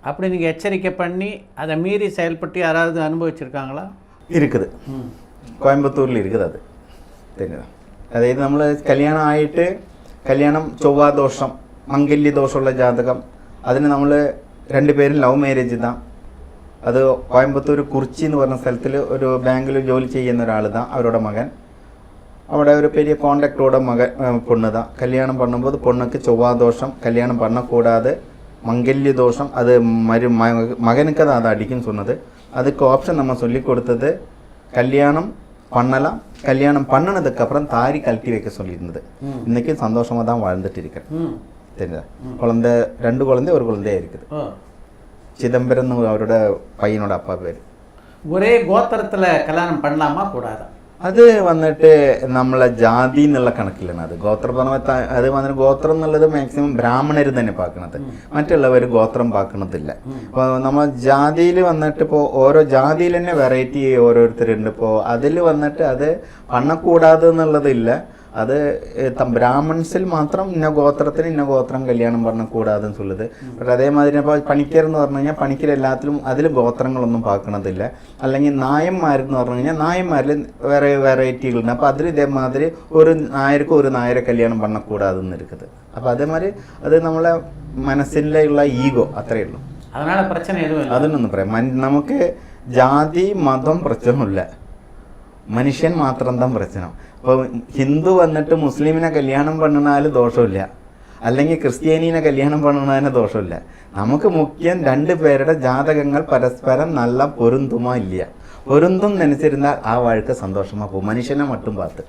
அப்படி நீங்கள் எச்சரிக்கை பண்ணி அதை மீறி செயல்பட்டு யாராவது அனுபவிச்சிருக்காங்களா? இருக்குது, கோயம்புத்தூரில் இருக்குது. அது தெரியுதா? അതായത് നമ്മൾ കല്യാണം ആയിട്ട് കല്യാണം ചൊവ്വാദോഷം മംഗല്യ ദോഷമുള്ള ജാതകം, അതിന് നമ്മൾ രണ്ടുപേരും ലവ് മാരേജ് தான். അത് കോയമ്പത്തൂർ കുറിച്ചി എന്ന് പറഞ്ഞ സ്ഥലത്തിൽ ഒരു ബാങ്കിൽ ജോലി ചെയ്യുന്ന ഒരാൾ தான். അവരുടെ മകൻ അവിടെ ഒരു பெரிய കോണ്ടാക്ടോட பொண்ணு தான். கல்யாணம் பண்ணும்போது பொண்ணுக்கு செவ்வாதோஷம், கல்யாணம் பண்ணக்கூடாது, மங்கல்ய தோஷம். அது மகனுக்கு தான் அதை அடிக்குன்னு சொன்னது. அதுக்கு ஆப்ஷன் நம்ம சொல்லி கொடுத்தது கல்யாணம் பண்ணலாம், கல்யாணம் பண்ணினதுக்கப்புறம் தாரி கழட்டி வைக்க சொல்லியிருந்தது. இன்னைக்கு சந்தோஷமாக தான் வாழ்ந்துட்டு இருக்கிறேன். தெரியுதா? குழந்தை, 2 குழந்தை, ஒரு குழந்தையா இருக்குது. சிதம்பரம் அவரோட பையனோட அப்பா பேர். ஒரே கோத்திரத்தில் கல்யாணம் பண்ணலாமா கூடாதா? അത് വന്നിട്ട് നമ്മളെ ജാതി എന്നുള്ള കണക്കിലാണ്. അത് ഗോത്രപരമായി അത് വന്നിട്ട് ഗോത്രം എന്നുള്ളത് മാക്സിമം ബ്രാഹ്മണർ തന്നെ പാക്കണത്, മറ്റുള്ളവർ ഗോത്രം പാക്കണത്തില്ല. അപ്പോൾ നമ്മൾ ജാതിയിൽ വന്നിട്ട് ഇപ്പോൾ ഓരോ ജാതിയിൽ തന്നെ വെറൈറ്റി ഓരോരുത്തരുണ്ട്. ഇപ്പോൾ അതിൽ വന്നിട്ട് അത് പണ്ണക്കൂടാതെ എന്നുള്ളതില്ല. അത് ബ്രാഹ്മൺസിൽ മാത്രം ഇന്ന ഗോത്രത്തിന് ഇന്ന ഗോത്രം കല്യാണം പറഞ്ഞുകൂടാതെന്ന് சொல்லுது. പക്ഷെ അതേമാതിരി ഇപ്പോൾ പണിക്കർ എന്ന് പറഞ്ഞു കഴിഞ്ഞാൽ പണിക്കർ എല്ലാത്തിലും അതിൽ ഗോത്രങ്ങളൊന്നും പാക്കണതില്ല. അല്ലെങ്കിൽ നായന്മാരെന്ന് പറഞ്ഞു കഴിഞ്ഞാൽ നായന്മാരിൽ വേറെ വെറൈറ്റികളുണ്ട്. അപ്പോൾ അതിൽ ഇതേമാതിരി ഒരു നായർക്ക് ഒരു നായരെ കല്യാണം பண்ணக்கூடாதுன்னு இருக்குது. അപ്പോൾ അതേമാതിരി അത് നമ്മളെ മനസ്സിലുള്ള ഈഗോ അത്രയേ ഉള്ളൂ. அதனால பிரச்சனை எதுவும் இல்லை. അതിനൊന്നും പറയാം. നമുക്ക് ജാതി മതം പ്രശ്നമില്ല, മനുഷ്യൻ മാത്രം தான் പ്രശ്നം. ഇപ്പോൾ ഹിന്ദു വന്നിട്ട് മുസ്ലിമിനെ കല്യാണം പണിനാലും ദോഷമില്ല, അല്ലെങ്കിൽ ക്രിസ്ത്യാനീനെ കല്യാണം പണിനാലും ദോഷമില്ല. നമുക്ക് മുഖ്യം 2 പേരുടെ ജാതകങ്ങൾ പരസ്പരം നല്ല പൊരുന്തുമോ ഇല്ല. പൊരുന്തും നനച്ചിരുന്നാൽ ആ വഴക്ക് സന്തോഷமாக പോകും, മനുഷ്യനെ മട്ടും பார்த்து.